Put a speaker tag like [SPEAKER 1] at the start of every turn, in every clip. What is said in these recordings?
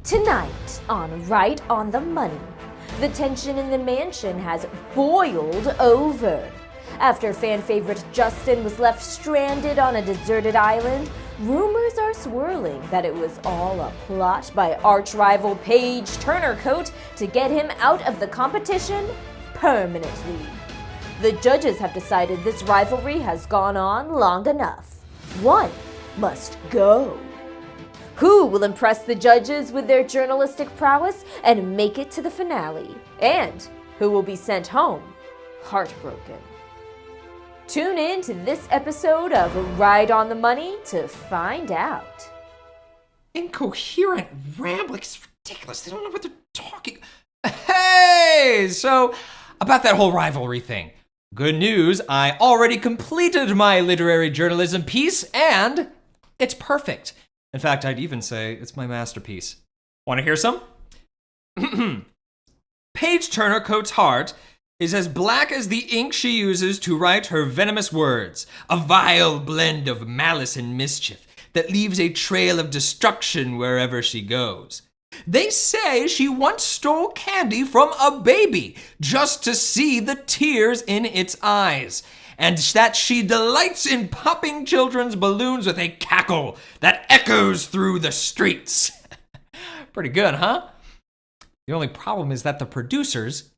[SPEAKER 1] Tonight on Right on the Money, the tension in the mansion has boiled over. After fan favorite Justin was left stranded on a deserted island, rumors are swirling that it was all a plot by arch-rival Paige Turnercoat to get him out of the competition permanently. The judges have decided this rivalry has gone on long enough. One must go. Who will impress the judges with their journalistic prowess and make it to the finale? And who will be sent home heartbroken? Tune in to this episode of Right on the Money to find out.
[SPEAKER 2] Incoherent rambling. It's ridiculous. They don't know what they're talking. Hey! So, about that whole rivalry thing. Good news, I already completed my literary journalism piece, and it's perfect. In fact, I'd even say it's my masterpiece. Want to hear some? Paige Turnercoat's heart is as black as the ink she uses to write her venomous words, a vile blend of malice and mischief that leaves a trail of destruction wherever she goes. They say she once stole candy from a baby just to see the tears in its eyes, and that she delights in popping children's balloons with a cackle that echoes through the streets. Pretty good, huh? The only problem is that the producers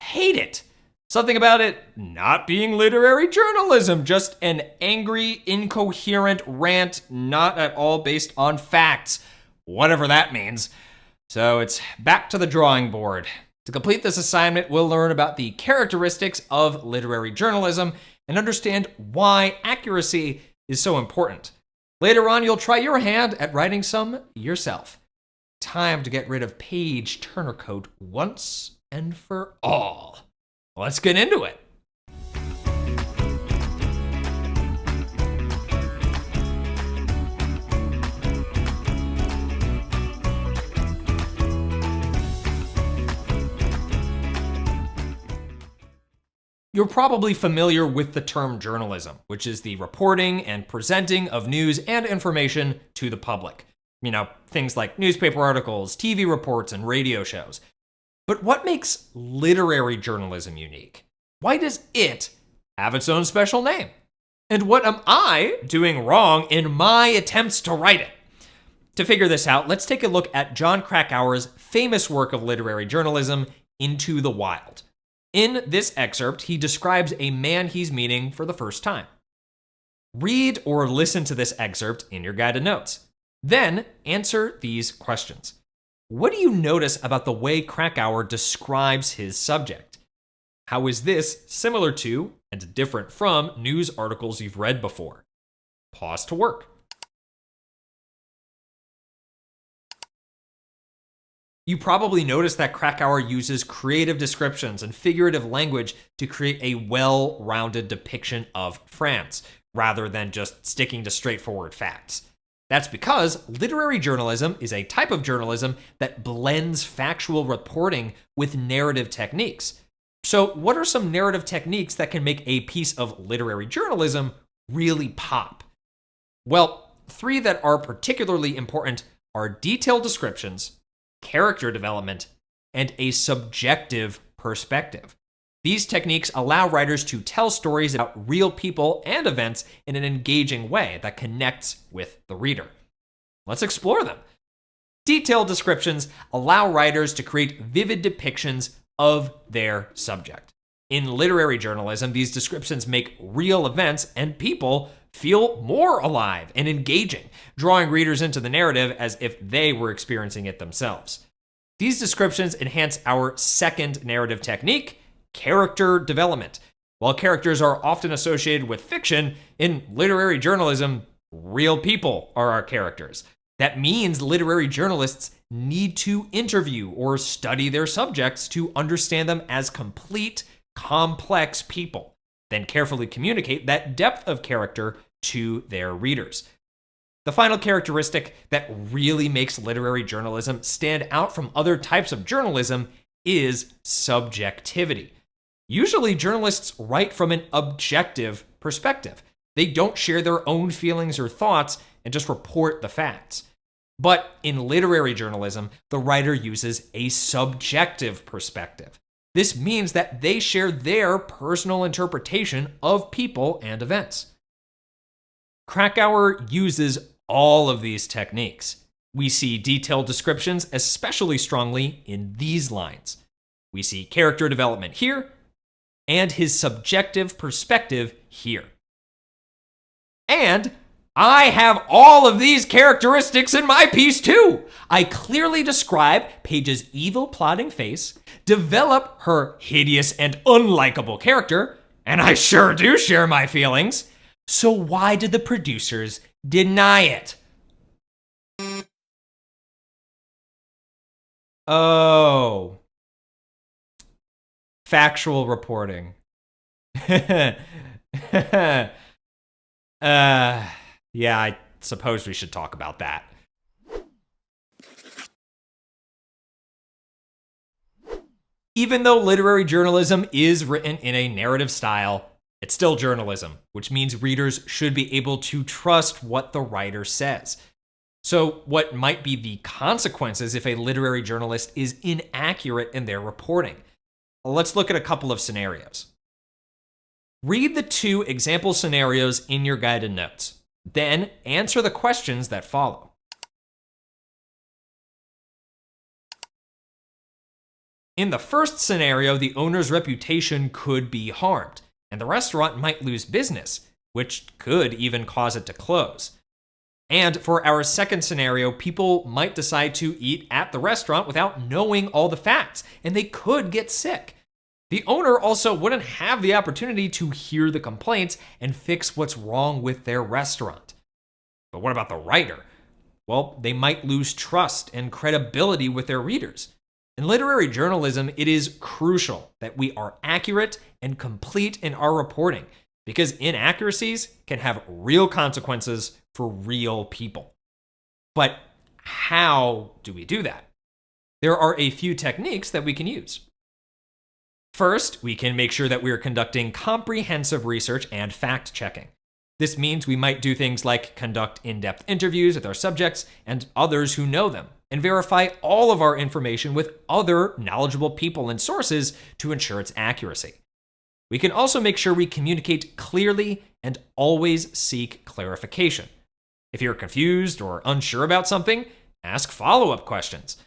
[SPEAKER 2] hate it. Something about it not being literary journalism, just an angry, incoherent rant not at all based on facts, whatever that means. So it's back to the drawing board. To complete this assignment, we'll learn about the characteristics of literary journalism and understand why accuracy is so important. Later on, you'll try your hand at writing some yourself. Time to get rid of Paige Turnercoat once and for all. Let's get into it. You're probably familiar with the term journalism, which is the reporting and presenting of news and information to the public. You know, things like newspaper articles, TV reports, and radio shows. But what makes literary journalism unique? Why does it have its own special name? And what am I doing wrong in my attempts to write it? To figure this out, let's take a look at Jon Krakauer's famous work of literary journalism, Into the Wild. In this excerpt, he describes a man he's meeting for the first time. Read or listen to this excerpt in your guided notes. Then answer these questions. What do you notice about the way Krakauer describes his subject? How is this similar to and different from news articles you've read before? Pause to work. You probably noticed that Krakauer uses creative descriptions and figurative language to create a well-rounded depiction of France, rather than just sticking to straightforward facts. That's because literary journalism is a type of journalism that blends factual reporting with narrative techniques. So, what are some narrative techniques that can make a piece of literary journalism really pop? Well, three that are particularly important are detailed descriptions, character development, and a subjective perspective. These techniques allow writers to tell stories about real people and events in an engaging way that connects with the reader. Let's explore them. Detailed descriptions allow writers to create vivid depictions of their subject. In literary journalism, these descriptions make real events and people feel more alive and engaging, drawing readers into the narrative as if they were experiencing it themselves. These descriptions enhance our second narrative technique, character development. While characters are often associated with fiction, in literary journalism, real people are our characters. That means literary journalists need to interview or study their subjects to understand them as complete, complex people, then carefully communicate that depth of character to their readers. The final characteristic that really makes literary journalism stand out from other types of journalism is subjectivity. Usually, journalists write from an objective perspective. They don't share their own feelings or thoughts and just report the facts. But in literary journalism, the writer uses a subjective perspective. This means that they share their personal interpretation of people and events. Krakauer uses all of these techniques. We see detailed descriptions especially strongly in these lines. We see character development here, and his subjective perspective here. And I have all of these characteristics in my piece too. I clearly describe Paige's evil plotting face, develop her hideous and unlikable character, and I sure do share my feelings. So why did the producers deny it? Oh. Factual reporting. Yeah, I suppose we should talk about that. Even though literary journalism is written in a narrative style, it's still journalism, which means readers should be able to trust what the writer says. So, what might be the consequences if a literary journalist is inaccurate in their reporting? Let's look at a couple of scenarios. Read the 2 example scenarios in your guided notes. Then answer the questions that follow. In the first scenario, the owner's reputation could be harmed, and the restaurant might lose business, which could even cause it to close. And for our second scenario, people might decide to eat at the restaurant without knowing all the facts, and they could get sick. The owner also wouldn't have the opportunity to hear the complaints and fix what's wrong with their restaurant. But what about the writer? Well, they might lose trust and credibility with their readers. In literary journalism, it is crucial that we are accurate and complete in our reporting, because inaccuracies can have real consequences for real people. But how do we do that? There are a few techniques that we can use. First, we can make sure that we are conducting comprehensive research and fact-checking. This means we might do things like conduct in-depth interviews with our subjects and others who know them, and verify all of our information with other knowledgeable people and sources to ensure its accuracy. We can also make sure we communicate clearly and always seek clarification. If you're confused or unsure about something, ask follow-up questions.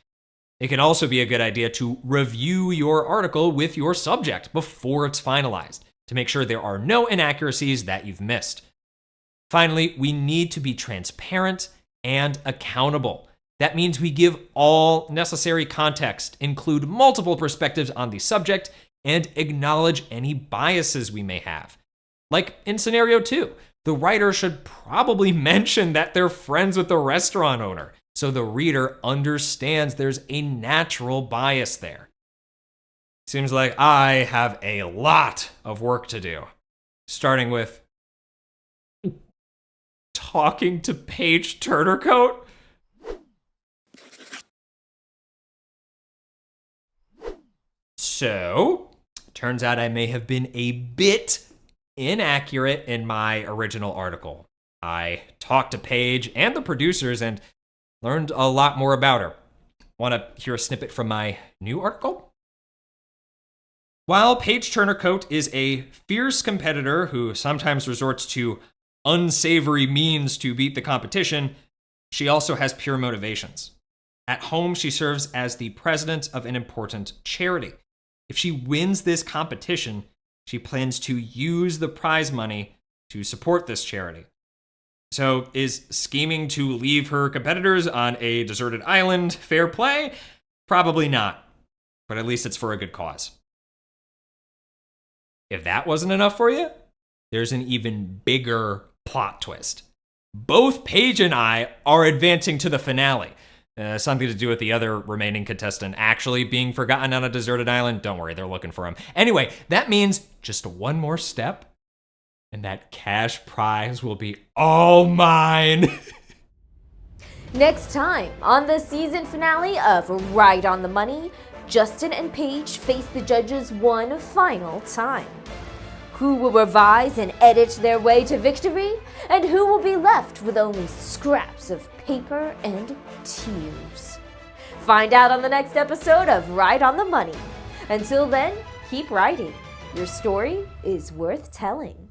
[SPEAKER 2] It can also be a good idea to review your article with your subject before it's finalized to make sure there are no inaccuracies that you've missed. Finally, we need to be transparent and accountable. That means we give all necessary context, include multiple perspectives on the subject, and acknowledge any biases we may have. Like in scenario 2, the writer should probably mention that they're friends with the restaurant owner, so the reader understands there's a natural bias there. Seems like I have a lot of work to do, starting with talking to Paige Turnercoat. So, turns out I may have been a bit inaccurate in my original article. I talked to Paige and the producers and learned a lot more about her. Want to hear a snippet from my new article? While Paige Turnercoat is a fierce competitor who sometimes resorts to unsavory means to beat the competition, she also has pure motivations. At home, she serves as the president of an important charity. If she wins this competition, she plans to use the prize money to support this charity. So, is scheming to leave her competitors on a deserted island fair play? Probably not, but at least it's for a good cause. If that wasn't enough for you, there's an even bigger plot twist. Both Paige and I are advancing to the finale. Something to do with the other remaining contestant actually being forgotten on a deserted island. Don't worry, they're looking for him. Anyway, that means just one more step, and that cash prize will be all mine.
[SPEAKER 1] Next time on the season finale of Right on the Money, Justin and Paige face the judges one final time. who will revise and edit their way to victory, and who will be left with only scraps of paper and tears. Find out on the next episode of Right on the Money. Until then, keep writing. Your story is worth telling.